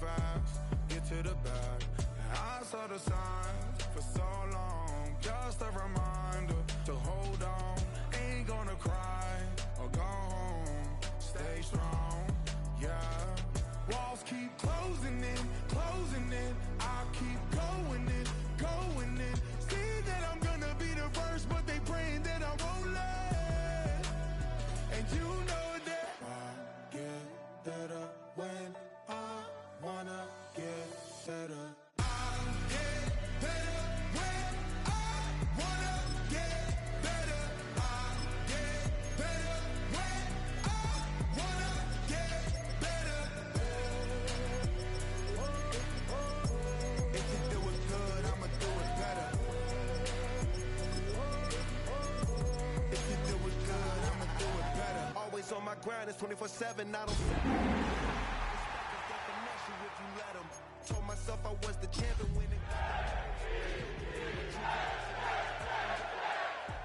fast, get to the bag. I saw the signs for so long, just a reminder to hold on. Ain't gonna cry or go home, stay strong, yeah. Walls keep closing in, I keep going in. See that I'm gonna be the first, but they praying that I won't let. And you know that I get better when I wanna get better. On my grind, it's 24/7. I don't told myself I was the champion when it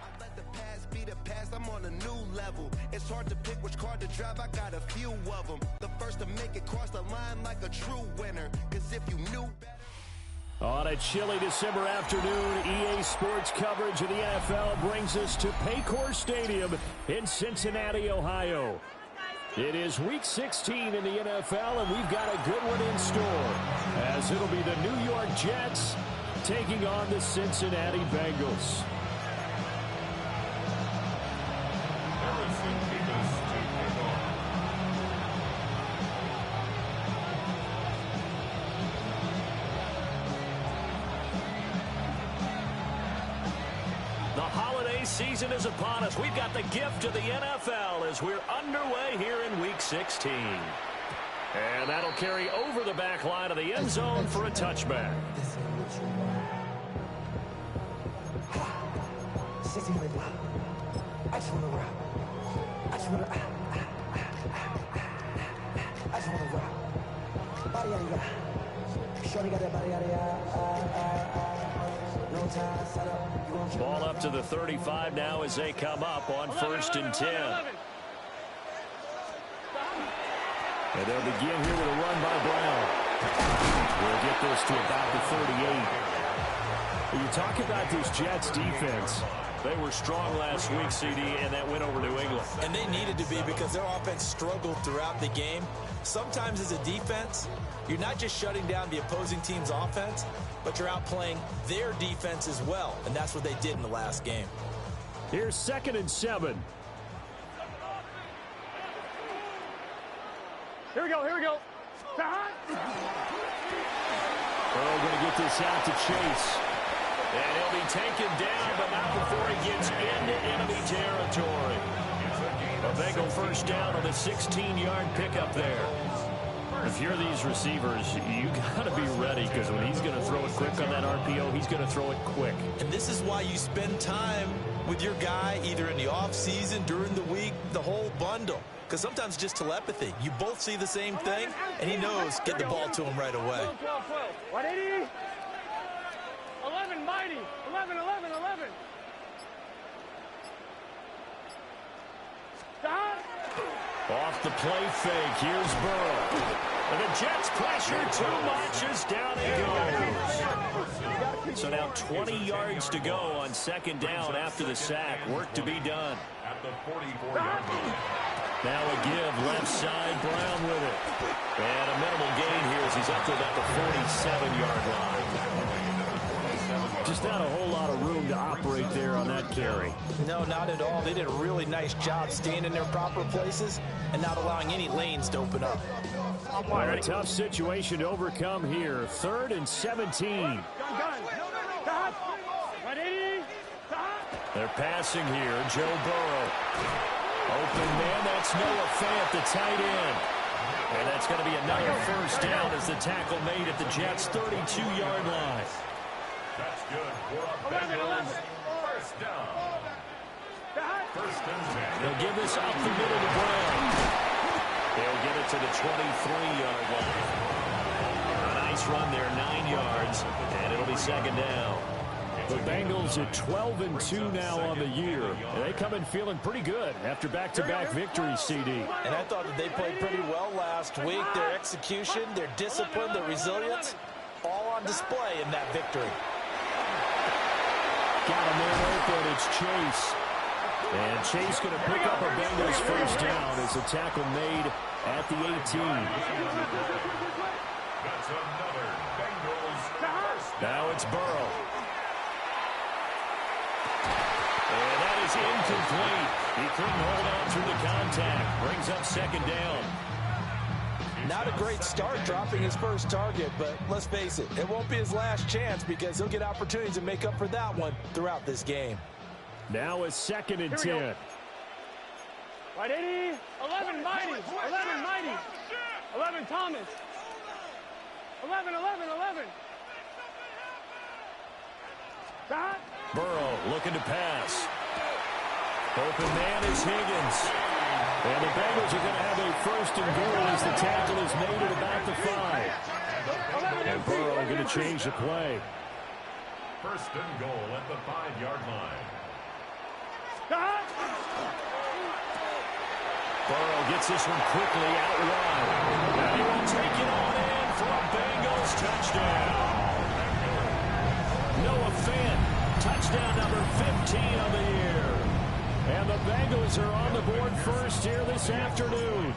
I let the past be the past. I'm on a new level. It's hard to pick which car to drive. I got a few of them. The first to make it cross the line like a true winner. Cause if you knew better. On a chilly December afternoon, EA Sports coverage of the NFL brings us to Paycor Stadium in Cincinnati, Ohio. It is Week 16 in the NFL, and we've got a good one in store, as it'll be the New York Jets taking on the Cincinnati Bengals. Season is upon us. We've got the gift of the NFL as we're underway here in Week 16. And that'll carry over the back line of the end zone for a touchback. Ball up to the 35 now as they come up on 1st and 10. And they'll begin here with a run by Brown. We'll get this to about the 38. When you talk about this Jets defense, they were strong last week, CD, and that went over New England. And they needed to be because their offense struggled throughout the game. Sometimes as a defense, you're not just shutting down the opposing team's offense, but you're outplaying their defense as well. And that's what they did in the last game. Here's 2nd and 7. Here we go. Earl going to get this out to Chase. And he'll be taken down, but not before he gets into enemy territory. A Bengal first down on the 16-yard pickup there. If you're these receivers, you got to be ready, because when he's going to throw it quick on that RPO, he's going to throw it quick. And this is why you spend time with your guy either in the offseason, during the week, the whole bundle. Because sometimes just telepathy. You both see the same thing, and he knows get the ball to him right away. 12. 180. 11, mighty. 11. Stop. Off the play fake, here's Burrow. And the Jets pressure too much as down he goes. So now 20 yards to go on 2nd down after the sack. Work to be done. At the 44-yard line. Now a give, left side, Brown with it. And a minimal gain here as he's up to about the 47-yard line. Just not a whole lot of room to operate there on that carry. No, not at all. They did a really nice job staying in their proper places and not allowing any lanes to open up. A tough situation to overcome here. 3rd and 17. They're passing here. Joe Burrow. Open man, that's Noah Fant, the tight end. And that's going to be another first down as the tackle made at the Jets' 32-yard line. That's good. We're up Bengals. First down. First and 10. They'll give this up the middle to Brown. They'll get it to the 23-yard line. A nice run there, 9 yards, and it'll be 2nd down. The Bengals at 12-2 now on the year. And they come in feeling pretty good after back-to-back victories, CD. And I thought that they played pretty well last week. Their execution, their discipline, their resilience, all on display in that victory. Got a man open. It's Chase. And Chase going to pick up a Bengals first down as a tackle made at the 18. That's another Bengals first. Now it's Burrow. And that is incomplete. He couldn't hold on through the contact. Brings up second down. Not a great start dropping his first target, but let's face it, it won't be his last chance because he'll get opportunities to make up for that one throughout this game. Now it's 2nd and 10. Right, 80. 11, Mighty. 11, Mighty. 11, Thomas. 11. Stop. Burrow looking to pass. Open man is Higgins. And the Bengals are going to have a first and goal as the tackle is made at about the 5. And Burrow going to change the play. First and goal at the 5-yard line. Stop. Burrow gets this one quickly out wide. And he will take it on in for a Bengals touchdown. Noah Fant, touchdown number 15 of the year. And the Bengals are on the board first here this afternoon.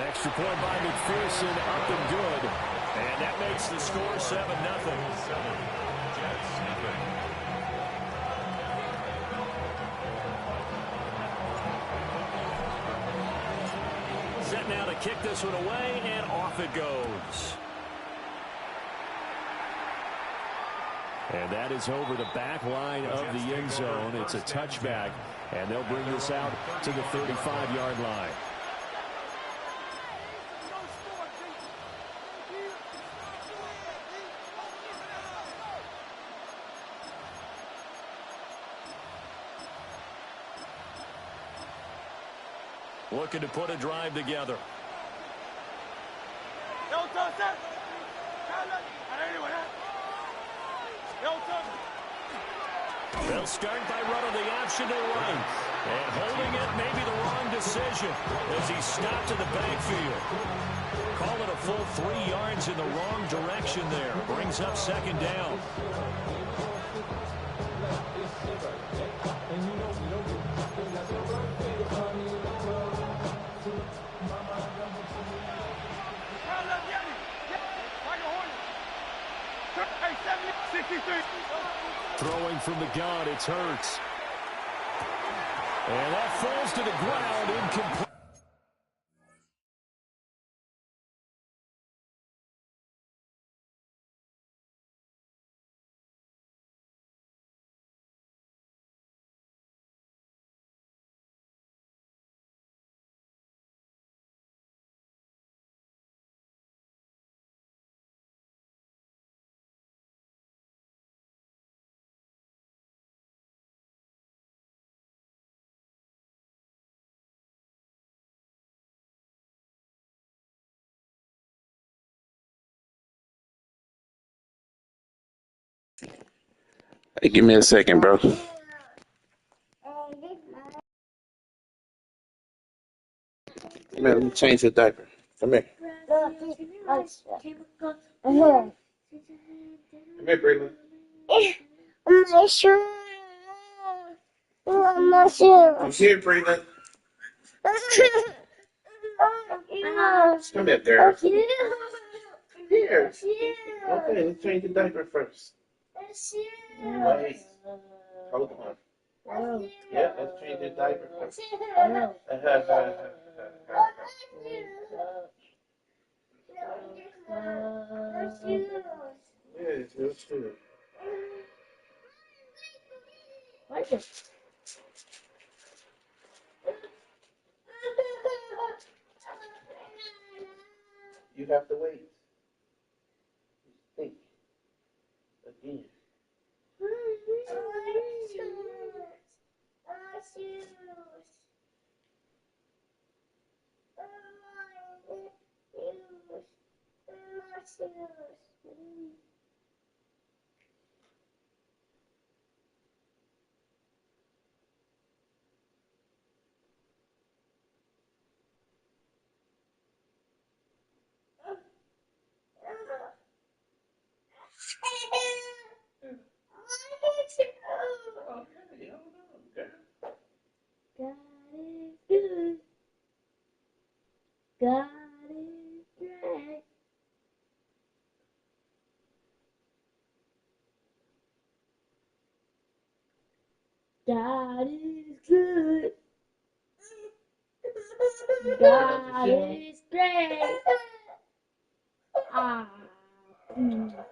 Extra point by McPherson, up and good. And that makes the score 7-0. Set now to kick this one away, and off it goes. And that is over the back line of the end zone. It's a touchback, and they'll bring this out to the 35-yard line. Looking to put a drive together. They'll start by running the option to right. And holding it may be the wrong decision as he stopped in the backfield. Call it a full 3 yards in the wrong direction there. Brings up second down. Throwing from the gun, it's Hurts. And that falls to the ground, incomplete. Hey, give me a second, bro. Let me change the diaper. Come here. Come here, Braylon. I'm not sure. I'm not sure. I'm here, Braylon. Come here, there. Here. Okay, let's change the diaper first. Wait. Hold on. Yeah, let's change the diaper first. Yeah, it's real true. You have to wait. Think. Again. God is great. Ah. Oh my God.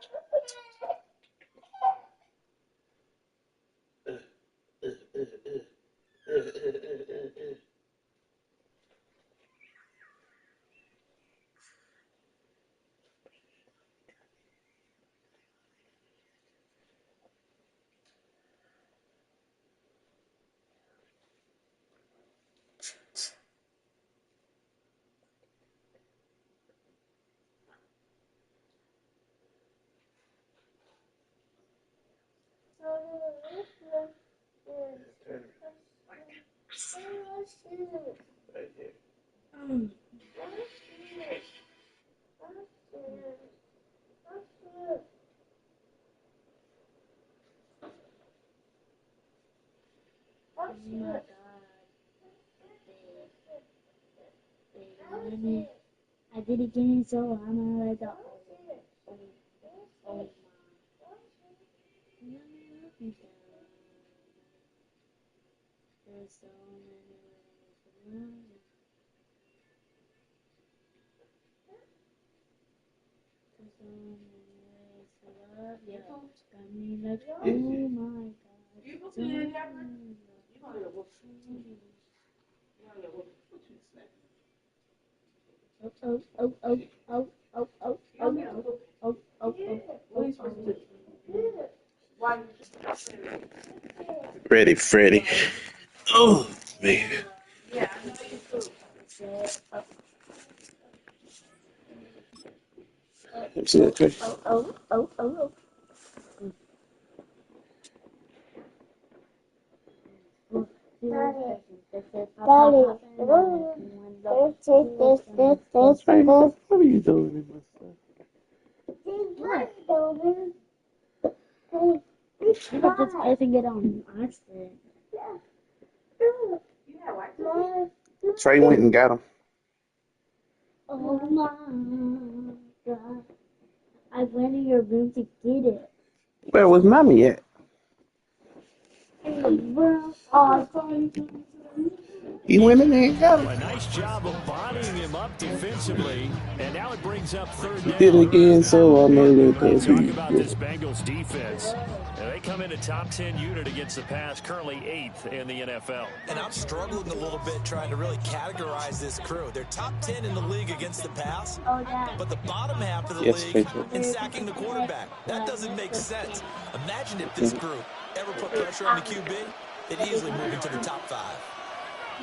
I did it again, so I'm gonna let go. Oh my. There's so many ways to love you. Got me like, oh my God. Ready, Freddy. Oh, man. Let's see that trick. Daddy, this. What are you doing in my stuff? Just passing it on accident. Trey went and got him. Oh my God. I went in your room to get it. Where was Mommy at? He went in there and got him. A nice job of bodying him up defensively, and now it brings up third He down. did it again, so I know that that's Talk who about you this Bengals defense. They come in a top 10 unit against the pass, currently 8th in the NFL. And I'm struggling a little bit trying to really categorize this crew. They're top 10 in the league against the pass, but the bottom half of the league in sacking the quarterback. That doesn't make sense. Imagine if this group ever put pressure on the QB, they'd easily move into the top 5.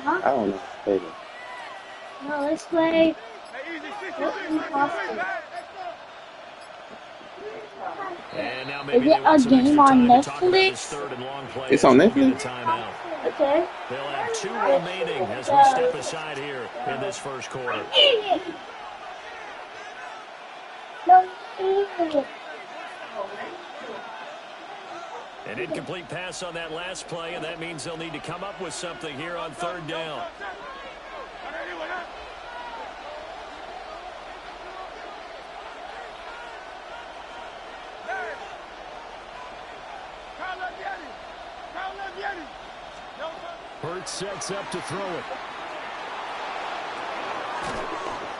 I don't know. Baby. No, let's play. And now Is it a game on Netflix? It's on Netflix? Okay. They'll have 2 remaining as we step aside here in this first quarter. An incomplete pass on that last play, and that means they'll need to come up with something here on third down. Hurts sets up to throw it.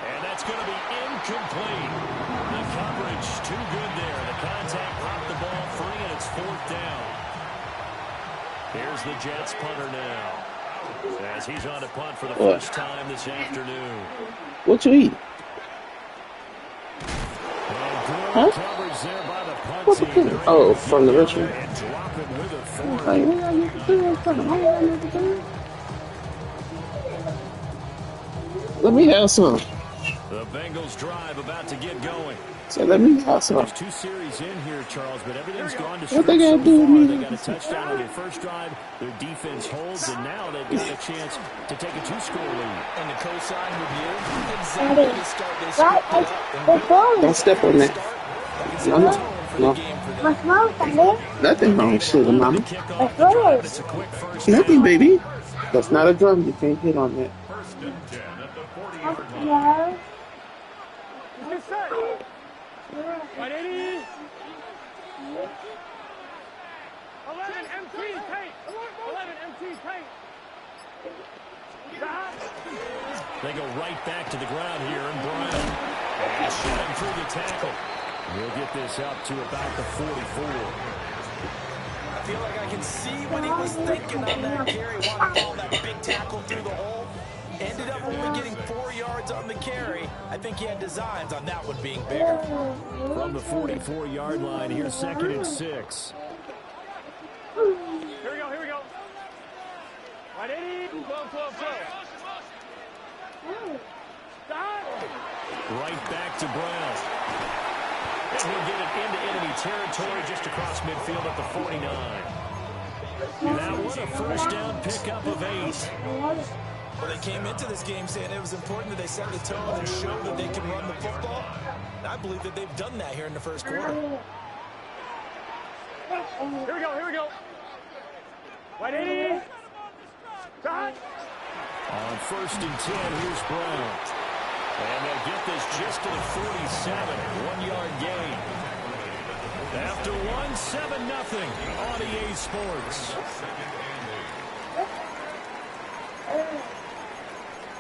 And that's going to be incomplete. The coverage too good there. The contact popped the ball free, and it's 4th down. Here's the Jets punter now, as he's on to punt for the first time this afternoon. What you eat? Huh? Coverage there by the punt team. Oh, from the restaurant. And drop it with a 4. Let me have some. The Bengals drive about to get going. So let me have some. There's 2 series in here, Charles, but everything's gone to What they so gotta do with far. me? They got a touchdown on their first drive. Their defense holds, and now they've got a chance to take a 2-score lead. And the cosign with you, exactly the start they scripted up. Don't step on that. No. Nothing wrong, sugar mama. Nothing, baby. That's not a drum. You can't hit on that. First and 10 at the 40-yard line. Right, 80. 11 MT tight. 11 MT tight. They go right back to the ground here, and Brown shot through the tackle. We'll get this up to about the 44. I feel like I can see what he was thinking on that carry. Wanted to follow that big tackle through the hole. Ended up only getting 4 yards on the carry. I think he had designs on that one being bigger. From the 44-yard line, here's 2nd and 6. Here we go, here we go. Right, Eddie. Flow. Right back to Brown. And he'll get it into enemy territory just across midfield at the 49. Now what a first down pickup of 8. Well, they came into this game saying it was important that they set the tone and show that they can run the football. And I believe that they've done that here in the first quarter. Here we go. Right, Eddie. Shot. On 1st and 10, here's Brown. And they'll get this just to the 47, 1-yard gain. After 7-0 on EA Sports.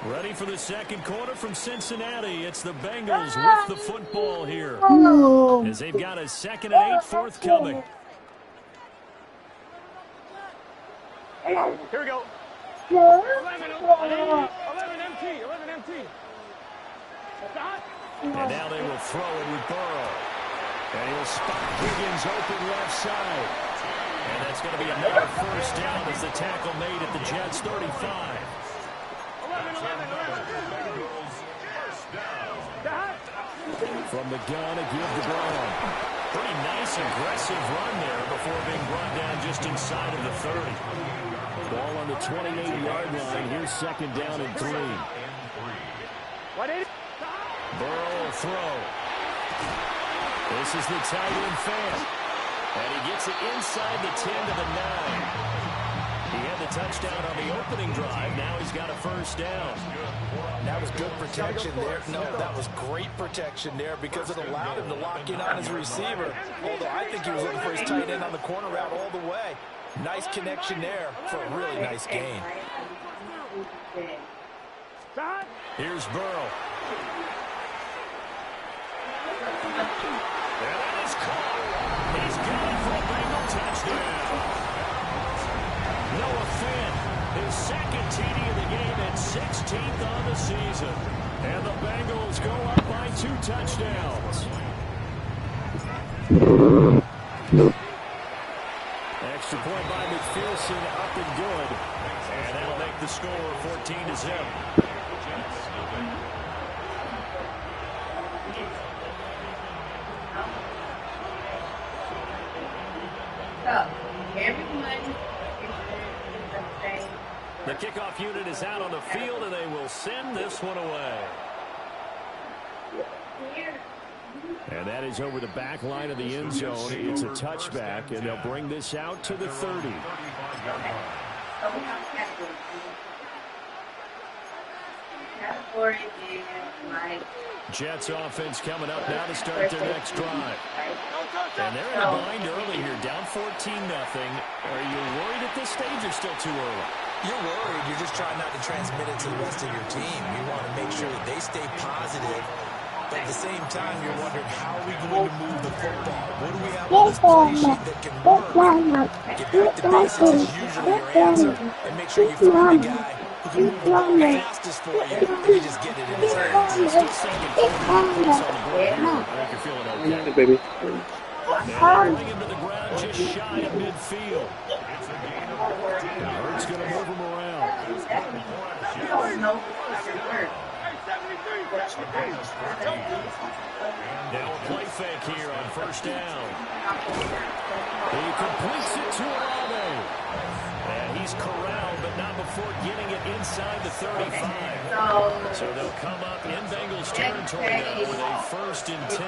Ready for the second quarter from Cincinnati. It's the Bengals with the football here, as they've got a 2nd and 8 forthcoming. Here we go. 11 empty. And now they will throw it with Burrow. And he'll spot Higgins open left side. And that's going to be another first down as the tackle made at the Jets' 35. 11. From the gun, a give to Brown. Pretty nice, aggressive run there before being brought down just inside of the 30. Ball on the 28-yard line. Here's 2nd down and 3. Burrow will throw. This is the tight end fan. And he gets it inside the 10 to the 9. He had the touchdown on the opening drive. Now he's got a first down. That was good protection there. No, that was great protection there because it allowed him to lock in on his receiver. Although I think he was looking for his tight end on the corner route all the way. Nice connection there for a really nice gain. Here's Burrow. And that is caught. He's going for a Bengal touchdown. Noah Finn, his 2nd TD of the game and 16th on the season. And the Bengals go up by 2 touchdowns. Extra point by McPherson, up and good. And that'll make the score 14-0. The kickoff unit is out on the field, and they will send this one away. And that is over the back line of the end zone. It's a touchback, and they'll bring this out to the 30. Jets offense coming up now to start their next drive. And they're in a bind early here, down 14-0. Are you worried at this stage or still too early? You're worried. You're just trying not to transmit it to the rest of your team. You want to make sure that they stay positive. But at the same time, you're wondering, how are we going to move the football? What do we have on this play sheet that can work? Get back to basics is usually your answer. And make sure you find a guy who can move the ball fastest for you, and you just get it in his hands. Still second quarter points on the board here. I think you're feeling okay. Yeah, baby. Now bring him to the ground just shy of midfield. Hurts going to move him around. Now a play fake here on first down. He completes it to Olave. And he's corralled, but not before getting it inside the 35. So they'll come up in Bengals territory now with a 1st and 10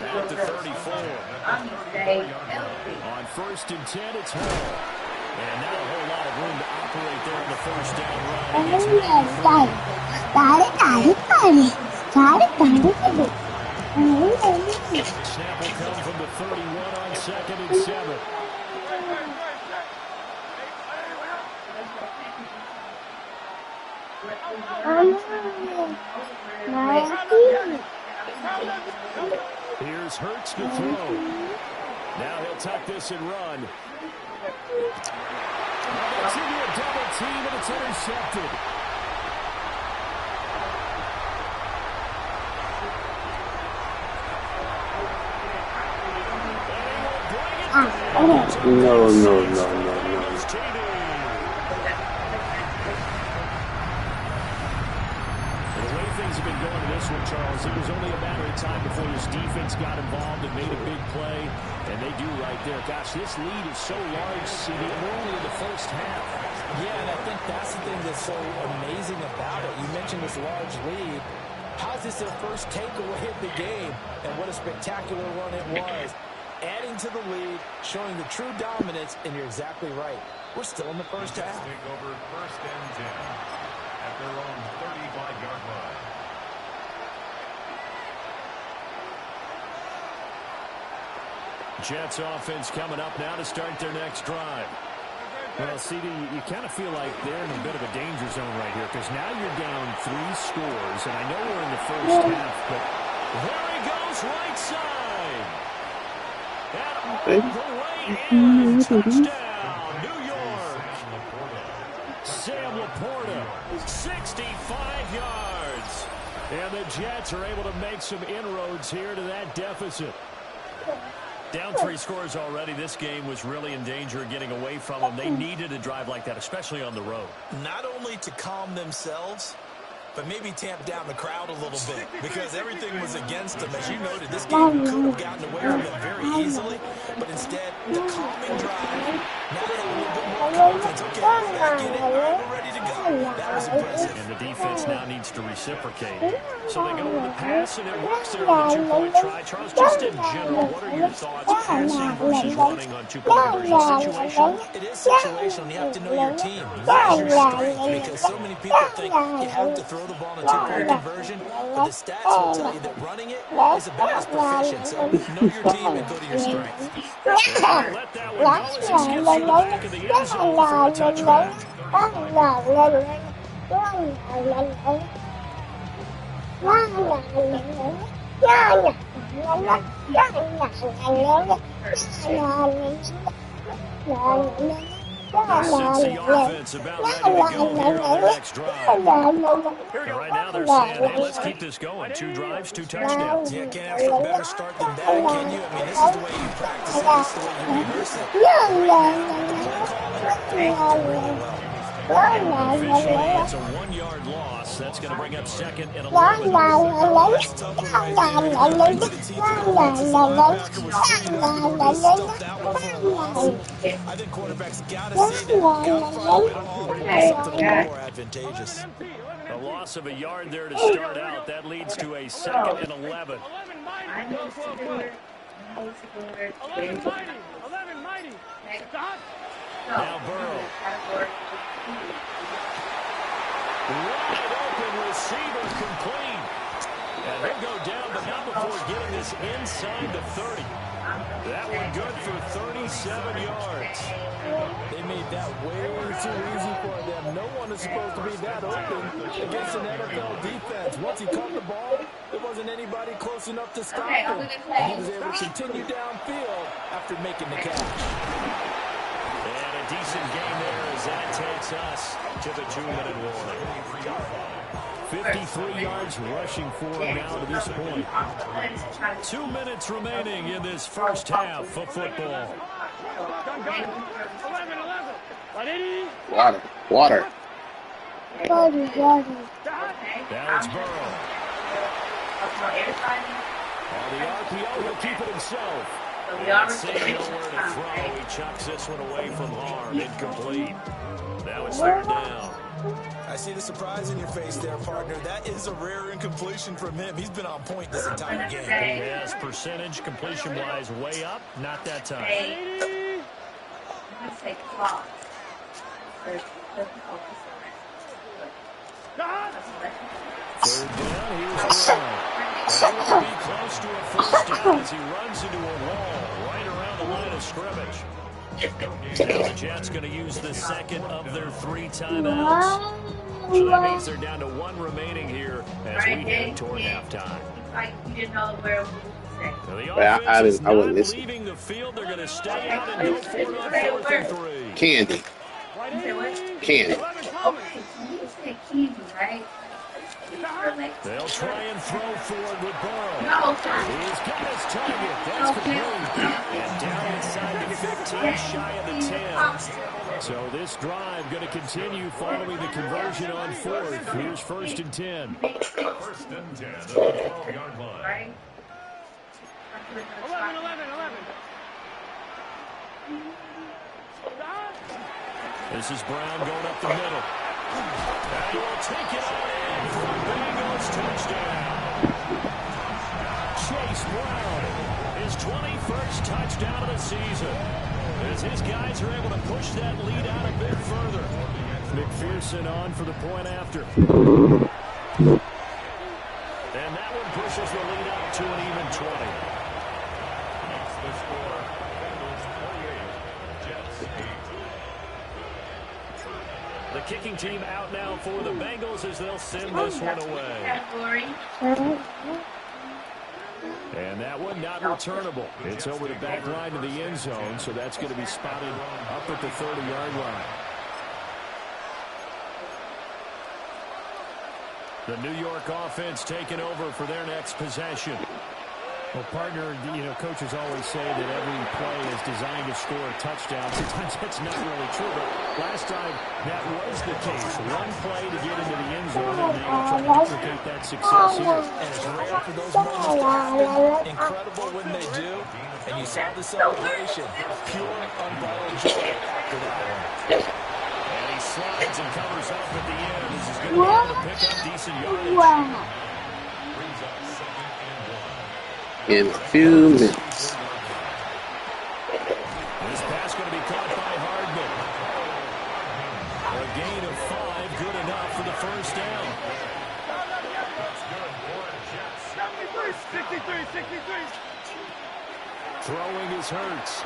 at the 34. On 1st and 10, it's Hall. And not a whole lot of room to operate there in the first down run. Snap will come from the 31 on 2nd and 7. Here's Hurts to throw. Now he'll tuck this and run. That's into a double team, and it's intercepted. No. Things have been going to this one, Charles. It was only a matter of time before this defense got involved and made a big play, and they do right there. Gosh, this lead is so large, CD. We're only in the first half. Yeah, and I think that's the thing that's so amazing about it. You mentioned this large lead. How's this their first takeaway of the game? And what a spectacular run it was. Adding to the lead, showing the true dominance, and you're exactly right. We're still in the first half. Take over first and 10 at their own 35-yard line. Jets offense coming up now to start their next drive. Well, CD, you kind of feel like they're in a bit of a danger zone right here because now you're down 3 scores, and I know we're in the first half, but there he goes right side. And the way in, touchdown, New York. Sam Laporta, 65 yards. And the Jets are able to make some inroads here to that deficit. Down 3 scores already. This game was really in danger of getting away from them. They needed a drive like that, especially on the road. Not only to calm themselves, but maybe tamp down the crowd a little bit because everything was against them. As you noted, this game could have gotten away from them very easily, but instead, the calming drive, now they have a little bit more confidence. Okay, I get it. We're ready to go. That was impressive. And the defense now needs to reciprocate. So they go with the pass, and it works there on the 2-point try. Charles, just in general, what are your thoughts passing versus running on 2-point conversion? Situational? It is situational. You have to know your team. What is your strength? Because so many people think you have to throw the ball in a 2-point conversion, but the stats will tell you that running it is about as proficient. So know your team and go to your strength. Let that one go as he skips through the back of the end zone for a touchback. Since the offense about ready to go here on their next drive. And right now they're saying, hey, let's keep this going. 2 drives, 2 touchdowns. Yeah, can't ask for a better start than that, can you? I mean, this is the way you practice it. This is the way you rehearse it. Officially, it's a 1-yard loss. That's going to bring up 2nd and 11. I think quarterbacks got to see that. Got to find something a little more advantageous. A loss of a yard there to start out. That leads to a 2nd and 11. 11 mighty. Now Burrow. Wide open receiver complete. And he'll go down, but not before getting this inside the 30. That one good for 37 yards. They made that way too easy for them. No one is supposed to be that open against an NFL defense. Once he caught the ball, there wasn't anybody close enough to stop him. He was able to continue downfield after making the catch. And a decent game there as that takes us to the 2-minute warning. 53 yards rushing for him now to this point. 2 minutes remaining in this first half of football. Water. Now it's Burrow. On the RPO, he'll keep it himself. And seeing nowhere to throw, he chucks this one away from harm. Incomplete. Now it's 3rd down. I see the surprise in your face there, partner. That is a rare incompletion from him. He's been on point this entire game. Yes, percentage completion-wise way up. Not that time. Third down, here's Brown. He will be close to a first down as he runs into a wall right around the line of scrimmage. Now the Jets going to use the second of their 3 timeouts. So that means they're down to 1 remaining here as we head toward halftime. Like you didn't know where it was. So the But offense is I wasn't not listening. leaving the field. They're going to stay out and go for it on 4th and 3. Candy. Candy. Okay, so you said Kiwi, right? They'll try and throw forward with Burrow. No, He's got his target. That's complete. And down inside the 15, shy of the 10. So this drive going to continue following the conversion on 4th. Here's 1st and 10. 1st and 10 at the 12-yard line. Right? 11. This is Brown going up the middle. And he will take it on in for the Bengals touchdown. Chase Brown, his 21st touchdown of the season. As his guys are able to push that lead out a bit further. McPherson on for the point after. And that one pushes the lead up to an even 20. That's the score. Bengals 28, Jets 8. The kicking team out now for the Bengals as they'll send this one away. And that one not returnable. It's over the back line to the end zone, so that's going to be spotted up at the 30-yard line. The New York offense taking over for their next possession. Well, partner, coaches always say that every play is designed to score a touchdown. Sometimes that's not really true, but last time that was the case. One play to get into the end zone, and now trying to replicate that success here. And it's rare for those moments to happen. Incredible when they do. And you saw the celebration. Pure, unbridled joy after that one. And he slides and covers up at the end. This is going to be able to pick up decent yardage. In a few minutes. This pass going to be caught by Hardman. A gain of 5, good enough for the first down. That's good for the Jets. 63. Throwing is Hurts.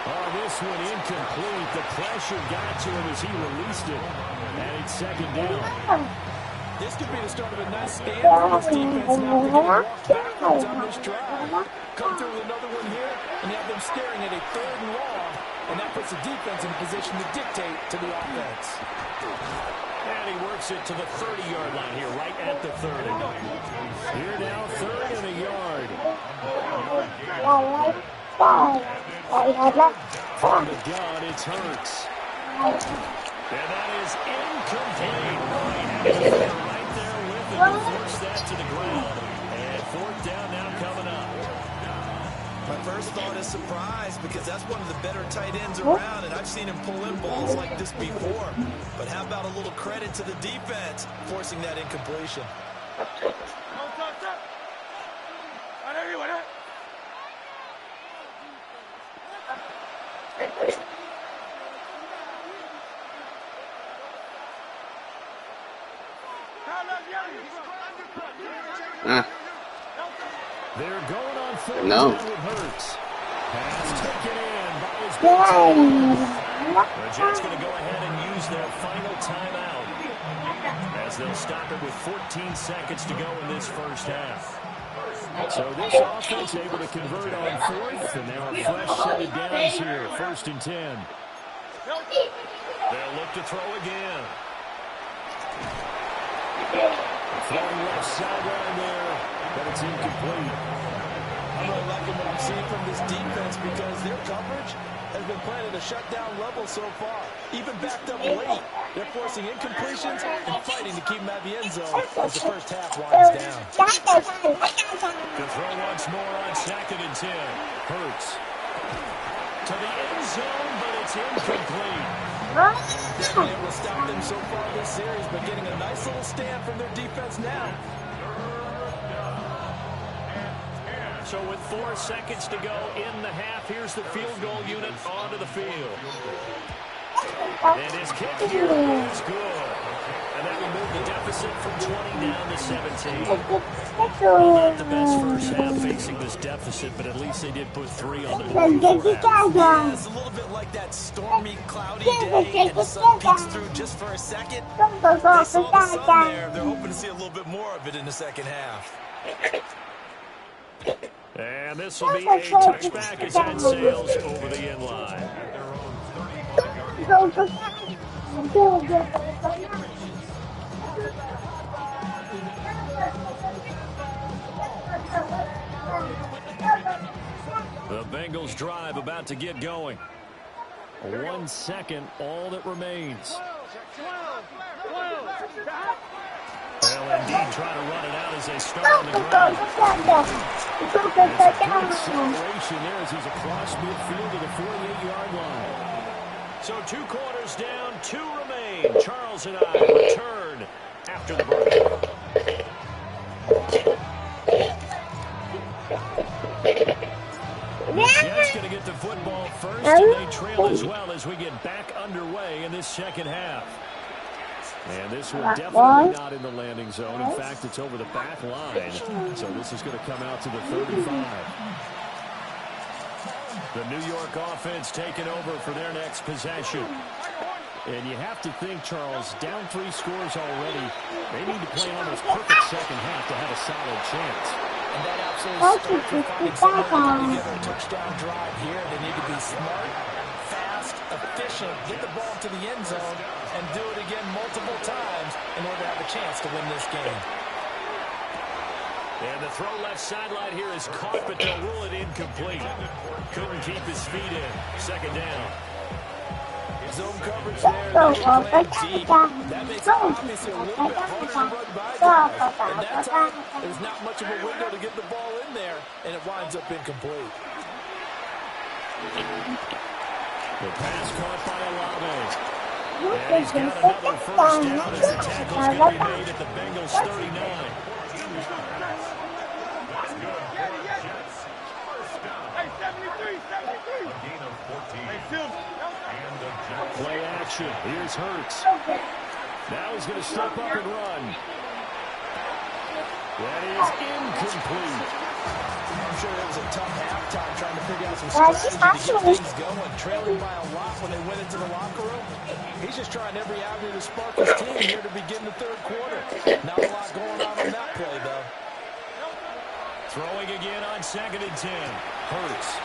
Oh, this one incomplete. The pressure got to him as he released it. And it's 2nd down. This could be the start of a nice stand for this defense now. They're going to walk backwards on this drive. Come through with another one here, and you have them staring at a 3rd and long, and that puts the defense in a position to dictate to the offense. And he works it to the 30-yard line here, right at the 30. Here now, 3rd and a yard. From the gun, it's Hurts. And that is incomplete. Right there with it to force that to the ground. And 4th down now coming up. My first thought is surprise because that's one of the better tight ends around, and I've seen him pull in balls like this before. But how about a little credit to the defense forcing that incompletion? They're going on 4th No. down with Hurts. Pass taken in by his team. The Jets going to go ahead and use their final timeout as they'll stop it with 14 seconds to go in this first half. So this offense able to convert on 4th, and now a fresh set of downs here, 1st and 10. They'll look to throw again. Throwing left sideline there, but it's incomplete. I'm really liking what I'm seeing from this defense because their coverage has been playing at a shutdown level so far. Even backed up late, they're forcing incompletions and fighting to keep them at the end zone as the first half winds down. To throw once more on 2nd and 10. Hurts. To the end zone, but it's incomplete. They've been able to stop them so far this series, but getting a nice little stand from their defense now. So with 4 seconds to go in the half, here's the field goal unit onto the field. And his kick here is good. And that will move the deficit deficit from 20 down to 17. Well, not the best first half facing this deficit, but at least they did put 3 on the board before half. Yeah, it's a little bit like that stormy, cloudy day, and the sun peeks through just for a second. They saw the sun there. They're hoping to see a little bit more of it in the second half. And this will be a touchback as that sails over the end line. The Bengals drive about to get going. 1 second, all that remains. They'll indeed try to run it out as they start on the ground. It's a good acceleration there as he's across midfield to the 48-yard line. So 2 quarters down, 2 remain. Charles and I return after the break. The Jets going to get the football first, and they trail as well as we get back underway in this second half. And this one definitely not in the landing zone. In fact, it's over the back line. So this is going to come out to the 35. The New York offense taking over for their next possession. And you have to think, Charles, down 3 scores already. They need to play almost perfect second half to have a solid chance. And that absolutely starts with finding someone to get a touchdown drive here. They need to be smart, fast, efficient, get the ball to the end zone, and do it again multiple times in order to have a chance to win this game. And the throw left sideline here is caught, but they'll rule it incomplete. Couldn't keep his feet in. Second down. Zone coverage there. That makes it obviously a little bit harder to run by guys. And that time, there's not much of a window to get the ball in there, and it winds up incomplete. The pass caught by Olave. And he's got another first down as the tackle's going to be made at the Bengals 39. Play action. Here's Hurts. Now he's going to step up and run. That is incomplete. I'm sure it was a tough halftime trying to figure out some strategy to get things going. Trailing by a lot when they went into the locker room. He's just trying every avenue to spark his team here to begin the third quarter. Not a lot going on that play, though. Throwing again on 2nd and 10. Hurts.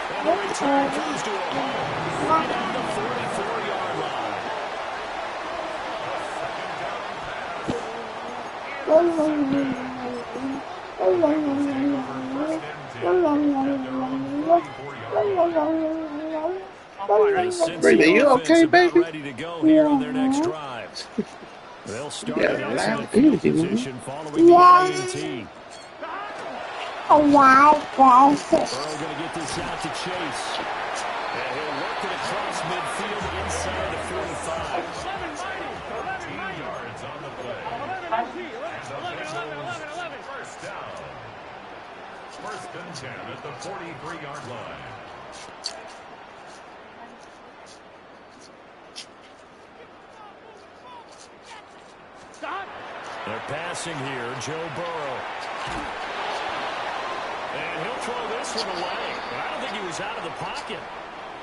And the return comes to a home right on the 44-yard line. Brady, you okay, baby? Ready to go here on their next drive. They'll start an excellent field position following the INT. Burrow going to get this out to Chase. And he'll work it across midfield inside the 45. 15 yards on the play. First down. 1st and 10 at the 43-yard line. They're passing here. Joe Burrow. And he'll throw this one away. But I don't think he was out of the pocket.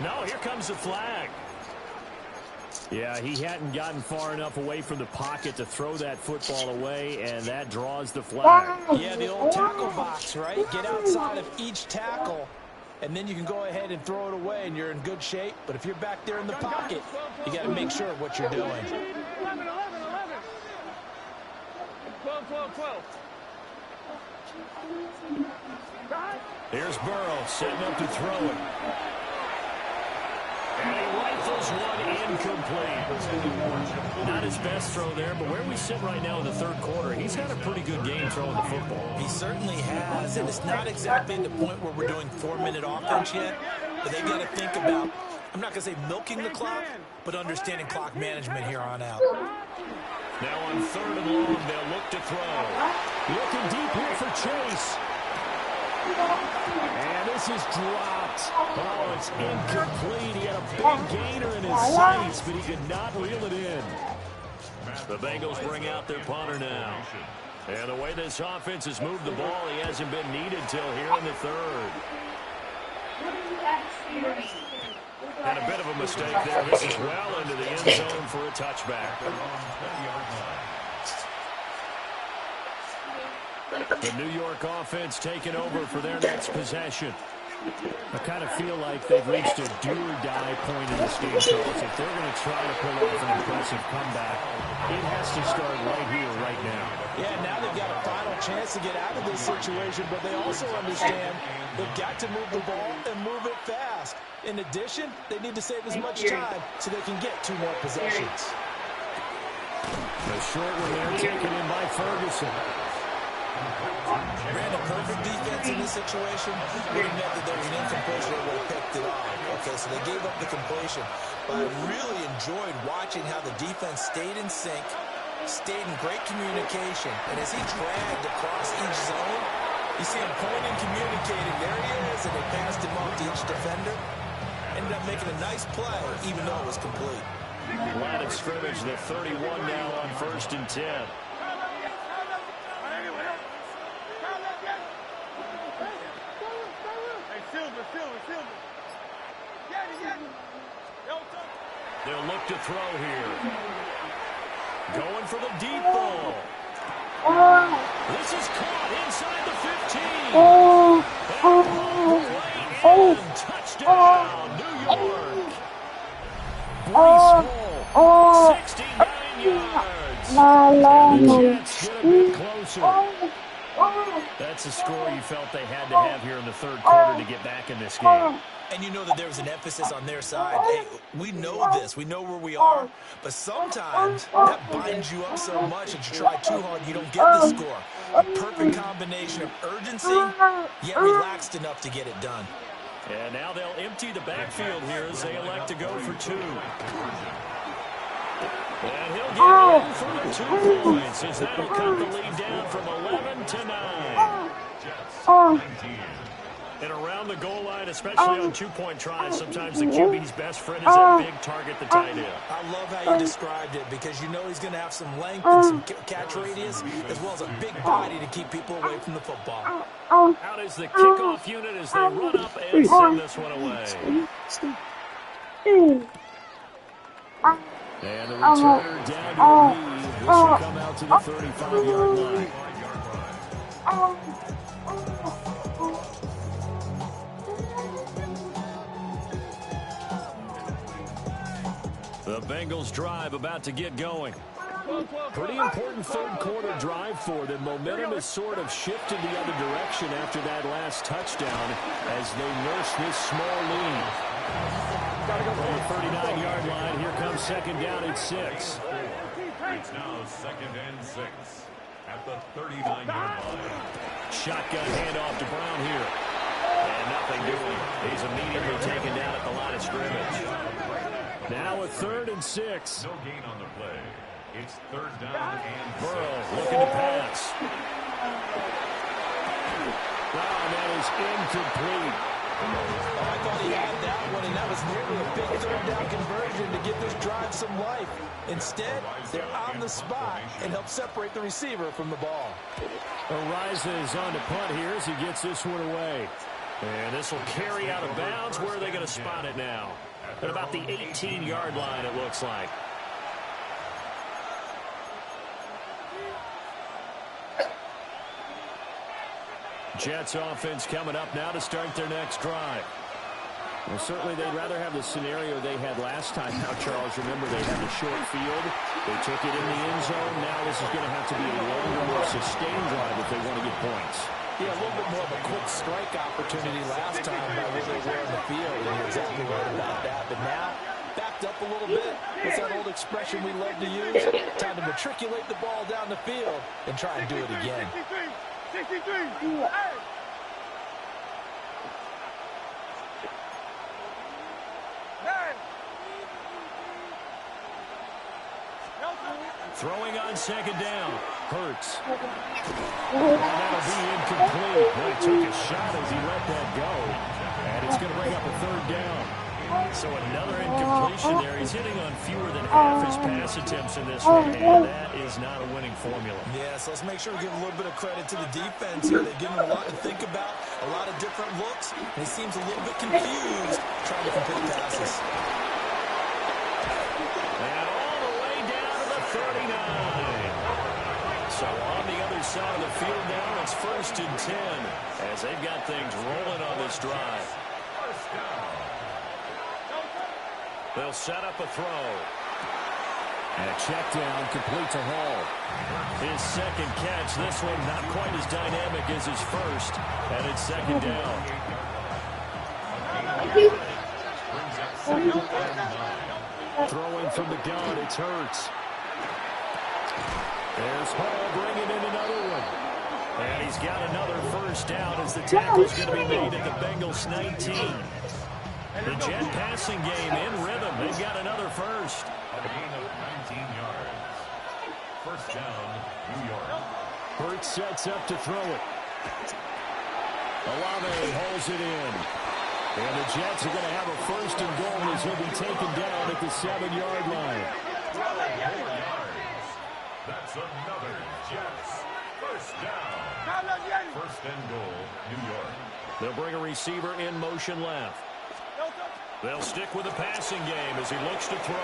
No, here comes the flag. Yeah, he hadn't gotten far enough away from the pocket to throw that football away, and that draws the flag. Yeah, the old tackle box, right? Get outside of each tackle, and then you can go ahead and throw it away, and you're in good shape. But if you're back there in the pocket, you got to make sure of what you're doing. 12. Here's Burrow setting up to throw it. And he rifles one incomplete. Not his best throw there, but where we sit right now in the third quarter, he's had a pretty good game throwing the football. He certainly has, and it's not exactly the point where we're doing 4-minute offense yet, but they got to think about, I'm not going to say milking the clock, but understanding clock management here on out. Now on 3rd and long, they'll look to throw. Looking deep here for Chase. And this is dropped. Oh, it's incomplete. He had a big gainer in his sights, but he could not reel it in. The Bengals bring out their punter now. And the way this offense has moved the ball, he hasn't been needed till here in the third. And a bit of a mistake there. This is well into the end zone for a touchback. The New York offense taking over for their next possession. I kind of feel like they've reached a do-or-die point in this game, Charles. If they're going to try to pull off an impressive comeback, it has to start right here, right now. Yeah, now they've got a final chance to get out of this situation, but they also understand they've got to move the ball and move it fast. In addition, they need to save as much time so they can get 2 more possessions. The short one there taken in by Ferguson. Ran a perfect defense in this situation. Would have meant that there was an incompletion that would have picked it off. Okay, so they gave up the completion. But I really enjoyed watching how the defense stayed in sync, stayed in great communication. And as he dragged across each zone, you see him pointing, communicating. There he is, and they passed him off to each defender. Ended up making a nice play, even though it was complete. Line of scrimmage, the 31 now on 1st and 10. They'll look to throw here. Going for the deep ball. This is caught inside the 15. Touchdown, New York. Brees 69 yards. The Jets get a bit closer. That's a score you felt they had to have here in the third quarter to get back in this game. And you know that there was an emphasis on their side. Hey, we know this. We know where we are. But sometimes that binds you up so much that you try too hard, you don't get the score. A perfect combination of urgency, yet relaxed enough to get it done. And now they'll empty the backfield here as they elect to go for 2. And he'll get in for the 2 points as that'll cut the lead down from 11 to 9. And around the goal line, especially on 2-point tries, sometimes the QB's best friend is that big target, the tight end. I love how you described it because you know he's going to have some length and some catch radius as well as a big body to keep people away from the football. Out is the kickoff unit as they run up and send this one away. And the returner down to the knee. This will come out to the 35-yard line. The Bengals drive about to get going. Pretty important third quarter drive for them. Momentum has sort of shifted the other direction after that last touchdown as they nurse this small lead. From the 39-yard line, here comes second down at 6. It's now 2nd and 6 at the 39-yard line. Shotgun handoff to Brown here. And nothing doing. He's immediately taken down at the line of scrimmage. Now a 3rd and 6. No gain on the play. It's 3rd down and 6. Burrow looking to pass. Wow, that is incomplete. I thought he had that one, and that was nearly a big 3rd down conversion to give this drive some life. Instead, they're on the spot and help separate the receiver from the ball. Ariza is on to punt here as he gets this one away. And this will carry out of bounds. Where are they going to spot it now? At about the 18-yard line, it looks like. Jets offense coming up now to start their next drive. Well, certainly they'd rather have the scenario they had last time out, Charles. Remember, they had the short field. They took it in the end zone. Now this is going to have to be a longer, more sustained drive if they want to get points. Yeah, a little bit more of a quick strike opportunity last time by where they were on the field, and you're exactly right about that. But now, backed up a little bit. What's that old expression we love to use? Time to matriculate the ball down the field and try and do it again. 63. Throwing on second down. Hurts. And that'll be incomplete. He took a shot as he let that go. And it's going to bring up a 3rd down. So another incompletion there. He's hitting on fewer than half his pass attempts in this one, and that is not a winning formula. Yeah, so let's make sure we give a little bit of credit to the defense here. They've given him a lot to think about, a lot of different looks, and he seems a little bit confused trying to complete passes. And all the way down to the 39. So on the other side of the field now, it's 1st and 10 as they've got things rolling on this drive. They'll set up a throw. And a check down complete to Hall. His second catch, this one not quite as dynamic as his first. And it's 2nd down. Throwing from the gun, it's Hurts. There's Hall bringing in another one. And he's got another 1st down as the tackle's going to be made at the Bengals 19. The Jet passing game in rhythm. They've got another 1st. A gain of 19 yards. 1st down, New York. Hurts sets up to throw it. Olave holds it in. And the Jets are going to have a 1st and goal as he'll be taken down at the 7-yard line. 12 yards. That's another Jets. 1st down. 1st and goal, New York. They'll bring a receiver in motion left. They'll stick with the passing game as he looks to throw.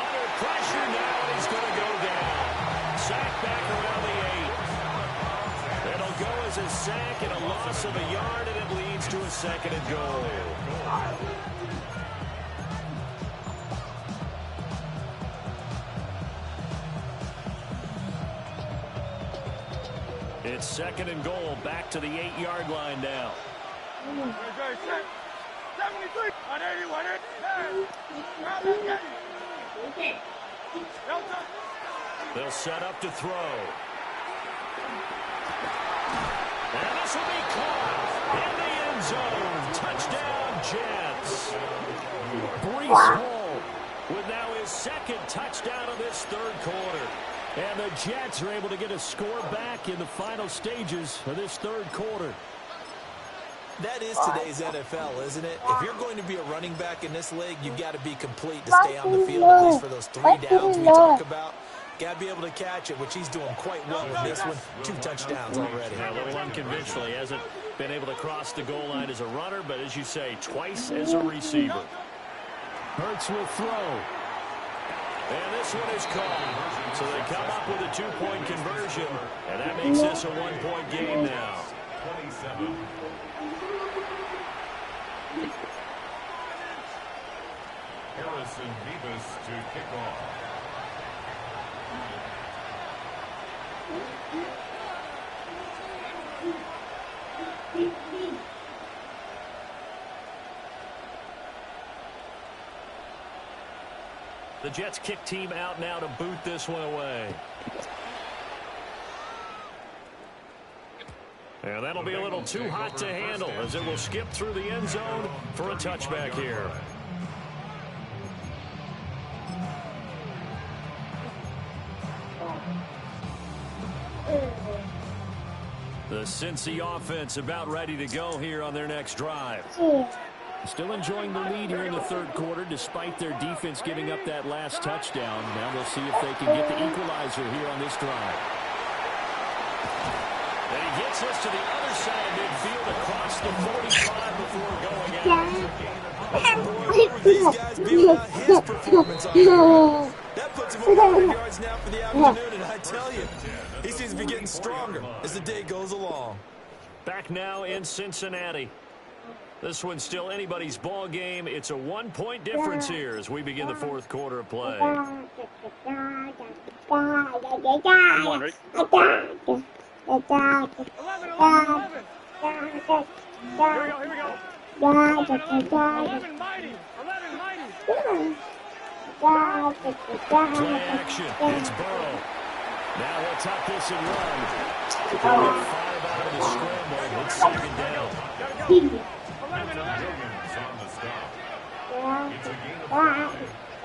Under pressure now, and he's going to go down. Sack back around the 8. It'll go as a sack and a loss of a yard, and it leads to a 2nd and goal. It's 2nd and goal, back to the 8-yard line now. 73, 180, 180. They'll set up to throw. And this will be caught in the end zone. Touchdown, Jets. Breece Hall with now his 2nd touchdown of this 3rd quarter. And the Jets are able to get a score back in the final stages of this 3rd quarter. That is today's NFL, isn't it? If you're going to be a running back in this league, you've got to be complete to stay on the field, at least for those 3 downs we talk about. Got to be able to catch it, which he's doing quite well in this one. 2 touchdowns already. Yeah, a little unconventional. He hasn't been able to cross the goal line as a runner, but as you say, twice as a receiver. Hurts will throw. And this one is caught. So they come up with a 2-point conversion, and that makes this a 1-point game now. 27. Harrison Davis to kick off. The Jets kick team out now to boot this one away. And that'll be a little too hot to handle as it will skip through the end zone for a touchback here. The Cincy offense about ready to go here on their next drive. Still enjoying the lead here in the 3rd quarter despite their defense giving up that last touchdown. Now we'll see if they can get the equalizer here on this drive. And he gets us to the other side of midfield across the 45 before going out. These guys beat out his performance on the That puts him over 100 yards now for the afternoon, and I tell you, he seems to be getting stronger as the day goes along. Back now in Cincinnati. This one's still anybody's ball game. It's a 1-point difference here as we begin the 4th quarter of play. Come on, Rick. 11. Here we go. 11 mighty. Play action. It's Burrow. Now he'll tuck this and run. He'll get 5 out of the scramble. It's 2nd down. 11 on the stop. It's a gain of 5.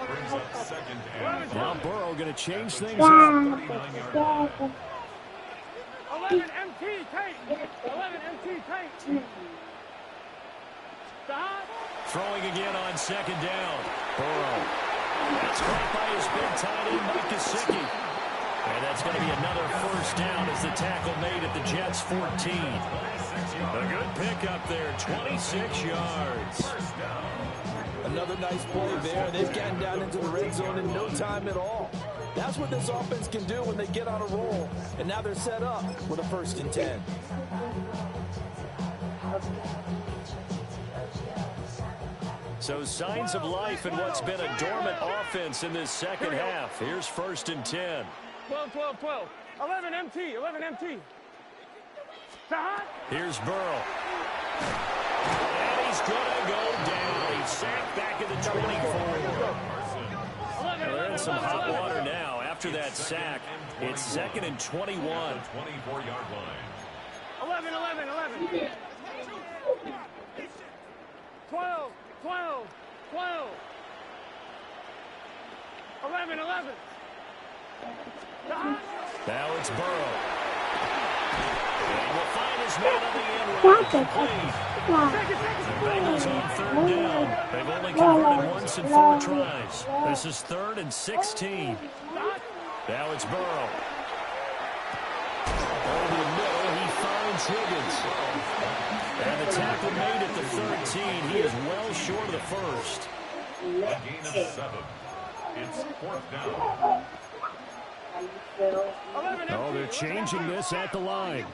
Brings up 2nd and Now Burrow going to change things up. 39-yard line. 11 MT tank. 11 MT tank. Throwing again on second down. Burrow. That's caught by his big tight end, Mike Gesicki. And that's going to be another first down as the tackle made at the Jets' 14. A good pickup there, 26 yards. Another nice play there. They've gotten down into the red zone in no time at all. That's what this offense can do when they get on a roll. And now they're set up with a 1st and 10. So signs of life in what's been a dormant offense in this second half. Here's 1st and 10. 12. 11 MT. Here's Burrow. And he's going to go down. He's sacked back at the 24. They're in some hot water now. After that sack, it's 2nd and 21. 24-yard line. 11. 12. 11. Now it's Burrow. And will find his man on the end line. The Bengals on 3rd down. They've only converted once in 4 tries. This is 3rd and 16. Now it's Burrow. Over the middle, he finds Higgins. And the tackle made at the 13. He is well short of the first. A gain of 7. It's 4th down. Oh, they're changing this at the line.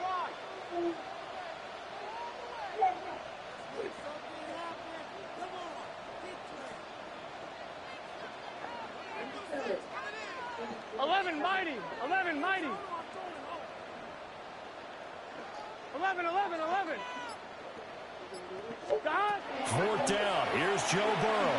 Mighty. 11. 4th down. Here's Joe Burrow.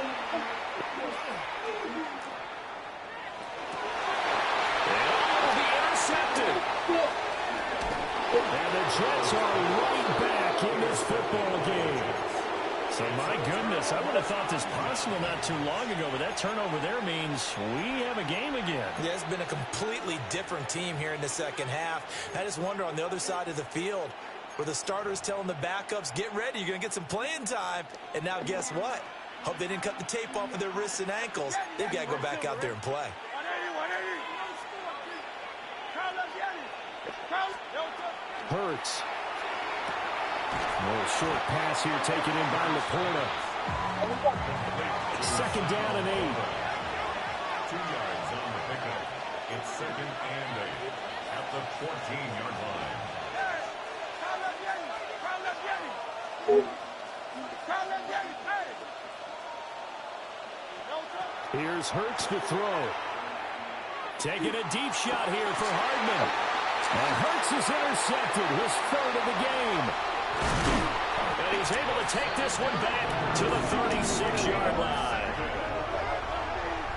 And the Jets are right back in this football game. So, my goodness, I would have thought this possible not too long ago, but that turnover there means we have a game again. Yeah, it's been a completely different team here in the second half. I just wonder on the other side of the field where the starters telling the backups, get ready, you're going to get some playing time. And now guess what? Hope they didn't cut the tape off of their wrists and ankles. They've got to go back out there and play. Hurts. A little short pass here taken in by Laporta. 2nd down and 8. 2 yards on the pickup. It's 2nd and 8 at the 14-yard line. Here's Hurts to throw. Taking a deep shot here for Hardman. And Hurts is intercepted, his 3rd of the game. And he's able to take this one back to the 36-yard line.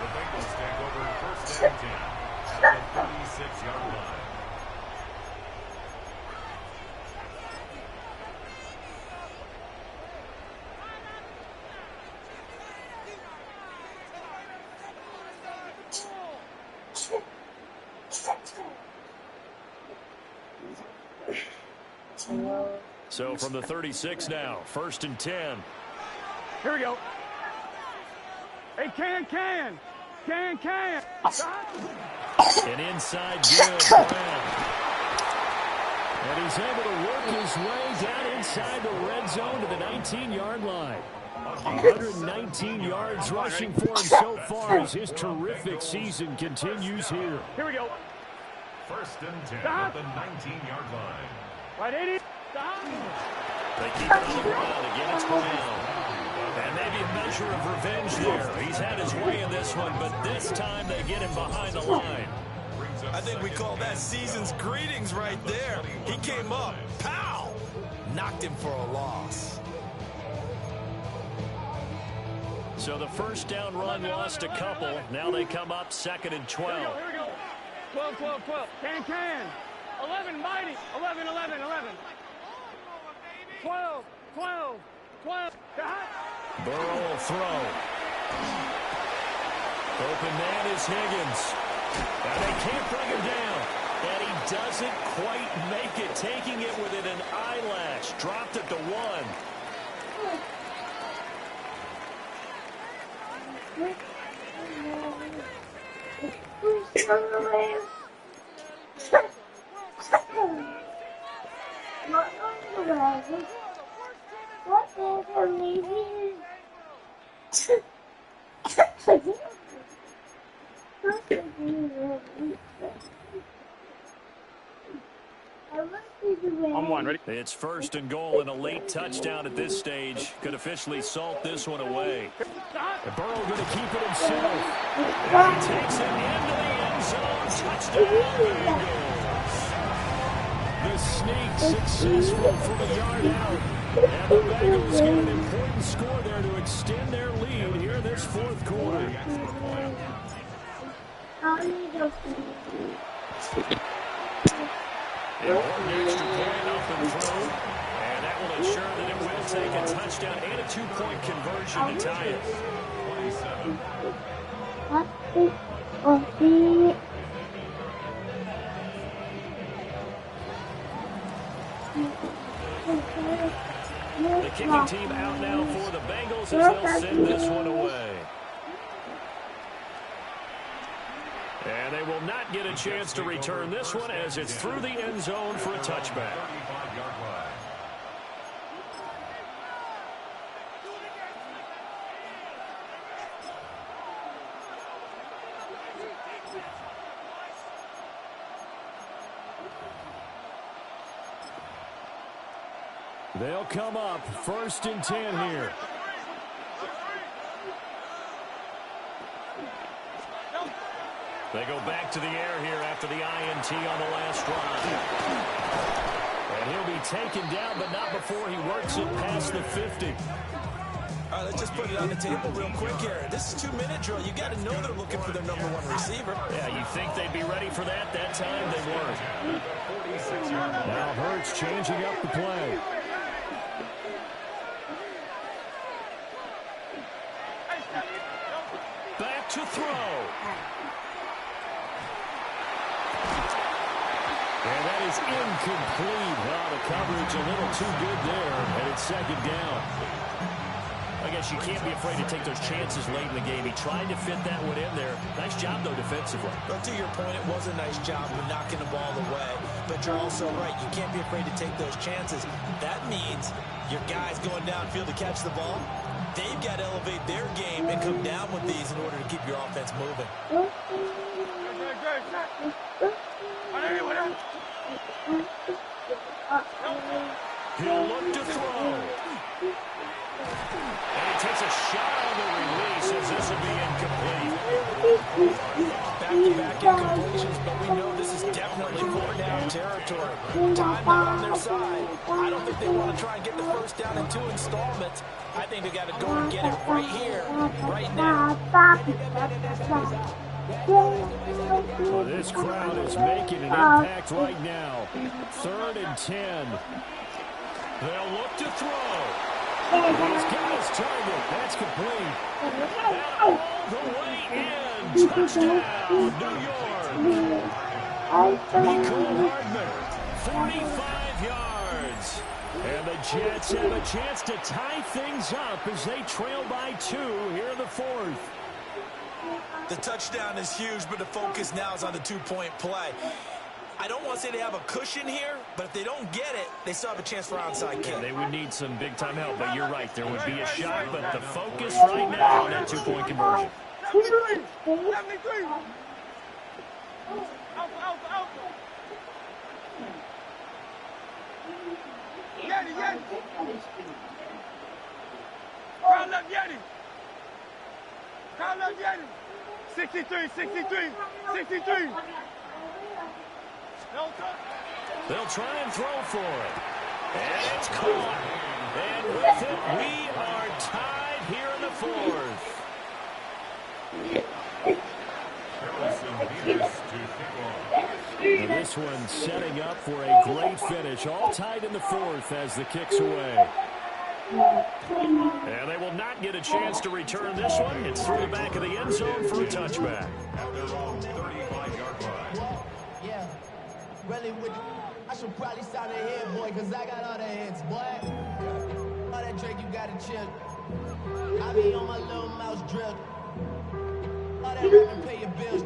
The Bengals take over 1st and 10 at the 36-yard line. So from the 36 now, 1st and 10. Here we go. Hey, can. And inside good, Brown. And he's able to work his way down inside the red zone to the 19-yard line. 119 yards rushing for him so far as his terrific season continues here. Here we go. 1st and 10 at the 19-yard line. Right, 80. They keep it on the ground. Again, it's Brown. And maybe a measure of revenge there. He's had his way in this one, but this time they get him behind the line. I think we call that season's greetings right there. He came up, pow! Knocked him for a loss. So the 1st down run lost a couple. Now they come up 2nd and 12. Here we go. 12. Can. 11, mighty. 11. 12. Burrow will throw. Open man is Higgins. And they can't bring him down. And he doesn't quite make it. Taking it within an eyelash. Dropped at the 1. On one, ready? It's first and goal and a late touchdown at this stage. Could officially salt this one away. And Burrow going to keep it himself. And he takes it into the end zone. Touchdown, Bengals. The sneak successful from a yard out. And the Bengals get an important score there to extend their lead here in this fourth quarter. Important extra point up and through. And that will ensure that it will take a touchdown and a two-point conversion to tie it. 27. The kicking team out now for the Bengals as they'll send this one away. And they will not get a chance to return this one as it's through the end zone for a touchback. They'll come up first and 10 here. They go back to the air here after the INT on the last drive. And he'll be taken down, but not before he works it past the 50. All right, let's just put it on the table real quick here. This is 2-minute drill. You got to know they're looking for their number one receiver. Yeah, you think they'd be ready for that? That time they weren't. Now Hurts changing up the play. Back to throw. And that is incomplete. Well, the coverage a little too good there, and it's second down. I guess you can't be afraid to take those chances late in the game. He tried to fit that one in there. Nice job, though, defensively. But to your point, it was a nice job of knocking the ball away. But you're also right. You can't be afraid to take those chances. That means your guys going downfield to catch the ball, they've got to elevate their game and come down with these in order to keep your offense moving. He'll look to throw. And he takes a shot on the release as this will be incomplete. Back-to-back incompletions, but we know this is definitely fourth down territory. Time not on their side. I don't think they want to try and get the first down in 2 installments. I think they got to go and get it right here, right now. Well, this crowd is making an impact right now. 3rd and 10. They'll look to throw. He's got his target. That's complete. And all the way in. Touchdown, New York. Nico Hardman, 45 yards. And the Jets have a chance to tie things up as they trail by 2 here in the 4th. The touchdown is huge, but the focus now is on the 2-point play. I don't want to say they have a cushion here, but if they don't get it, they still have a chance for onside kick. Yeah, they would need some big-time help, but you're right. There would be a shot, but the focus right now on that 2-point conversion. Crown up, Yeti. Crown up, Yeti. 63, 63, 63. They'll try and throw for it. And it's caught. And with it, we are tied here in the 4th. And this one setting up for a great finish. All tied in the 4th as the kick's away. And they will not get a chance to return this one. It's through the back of the end zone for a touchback. At their own 35-yard line. Yeah, really, I should probably stop the head, boy, because I got all the hits, boy. All that Drake, you got to chill. I be on my little mouse drill. man rapping, pay your bills.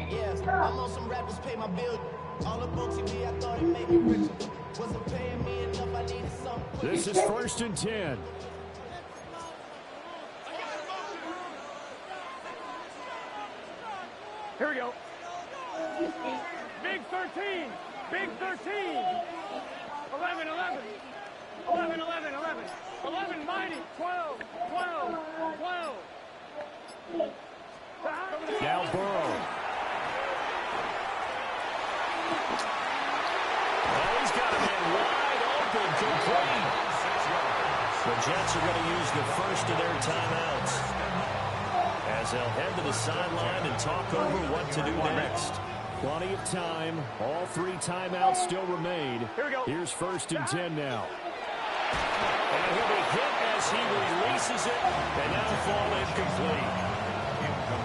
Yes, I'm on some rappers, pay my bills. All the books TV, I thought it made me richer. Wasn't paying me enough, I needed something. This is 1st and 10. Here we go. Big 13. Big 13. 11, 11. 11, 11, 11. 11, mighty. 12, 12, 12. Now Burrow. Oh, he's got a man wide open, complete. The Jets are going to use the first of their timeouts as they'll head to the sideline and talk over what to do next. Plenty of time. All 3 timeouts still remain. Here we go. Here's 1st and 10 now. And he'll be hit as he releases it, and that'll fall incomplete.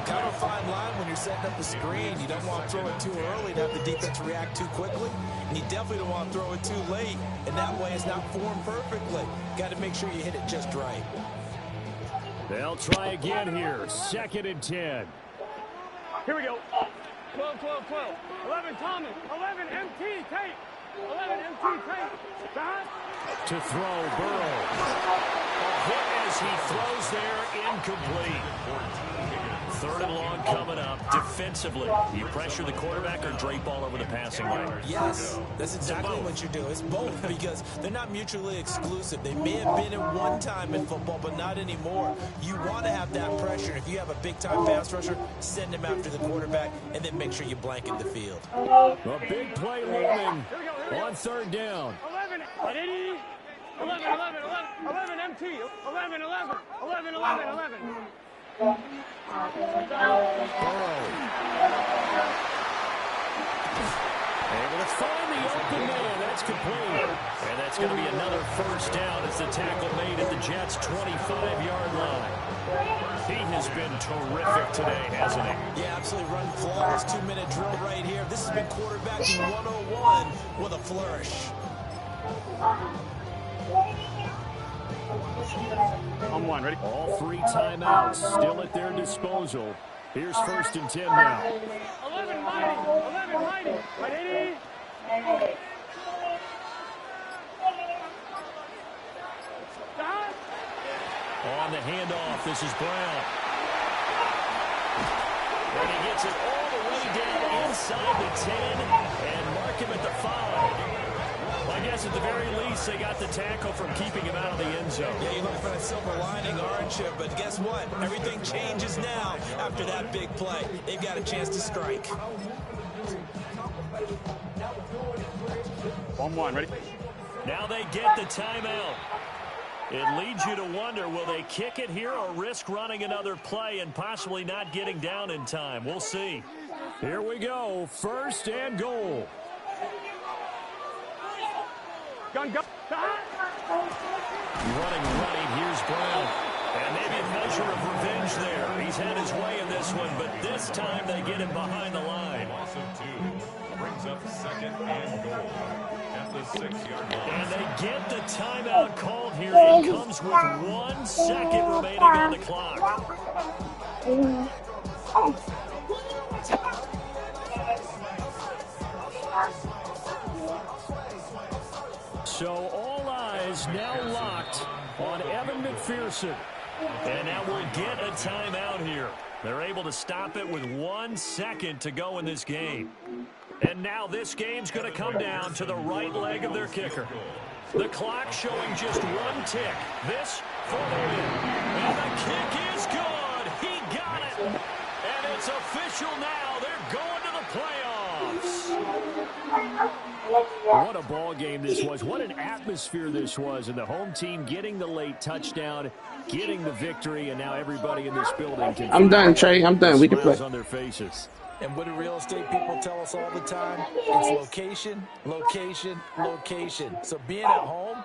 Kind of a fine line when you're setting up a screen. You don't want to throw it too early to have the defense react too quickly, and you definitely don't want to throw it too late, and that way it's not formed perfectly. Got to make sure you hit it just right. They'll try again here. 2nd and 10. Here we go. 12, 12, 12. 11, Thomas. 11, MT, tape. 11, MT, tape. Back. To throw, Burrow. A hit as he throws there, incomplete. 3rd and long coming up. Defensively, you pressure the quarterback or drape all over the passing lane? Yes, that's exactly what you do. It's both because they're not mutually exclusive. They may have been at one time in football, but not anymore. You want to have that pressure. If you have a big-time pass rusher, send him after the quarterback, and then make sure you blanket the field. A big play looming on 3rd down. 11, 11, 11, 11, 11, MT. 11, 11, 11, 11, 11. Burrow. Able to find the open man. That's complete. And that's going to be another 1st down as the tackle made at the Jets' 25-yard line. He has been terrific today, hasn't he? Yeah, absolutely. Run flawless 2-minute drill right here. This has been quarterbacking 101 with a flourish. On 1, ready? All 3 timeouts still at their disposal. Here's 1st and 10 now. 11, mighty. 11, mighty. Right, 80. On the handoff, this is Brown. And he gets it all the way down inside the 10 and mark him at the 5. I guess at the very least they got the tackle from keeping him out of the end zone. Yeah, you look for that silver lining, aren't you? But guess what? Everything changes now after that big play. They've got a chance to strike. 1-1, ready? Now they get the timeout. It leads you to wonder, will they kick it here or risk running another play and possibly not getting down in time? We'll see. Here we go. 1st and goal. Gun, go. Running. Here's Brown. And maybe a measure of revenge there. He's had his way in this one, but this time they get him behind the line. Loss of 2 brings up 2nd and goal at the 6-yard line. And they get the timeout called here. It comes with 1 second remaining on the clock. So all eyes now locked on Evan McPherson. And now we'll get a timeout here. They're able to stop it with 1 second to go in this game. And now this game's going to come down to the right leg of their kicker. The clock showing just 1 tick. This for the win. And the kick is good. He got it. And it's official now. They're going to the playoffs. What a ball game this was. What an atmosphere this was. And the home team getting the late touchdown, getting the victory, and now everybody in this building can. I'm done, Trey. I'm done. We can play. On their faces. And what do real estate people tell us all the time? It's location, location, location. So being at home,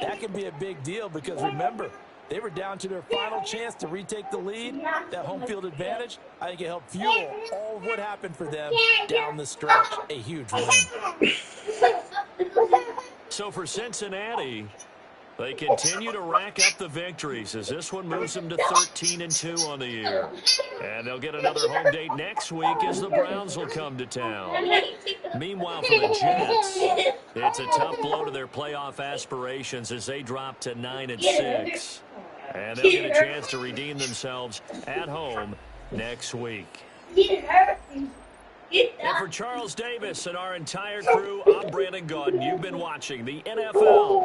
that can be a big deal because remember, they were down to their final chance to retake the lead. That home field advantage, I think it helped fuel all of what happened for them down the stretch. A huge win. So for Cincinnati, They continue to rack up the victories as this one moves them to 13-2 on the year. And they'll get another home date next week as the Browns will come to town. Meanwhile, for the Jets, it's a tough blow to their playoff aspirations as they drop to 9-6. And they'll get a chance to redeem themselves at home next week. And for Charles Davis and our entire crew, I'm Brandon Gaudin. You've been watching the NFL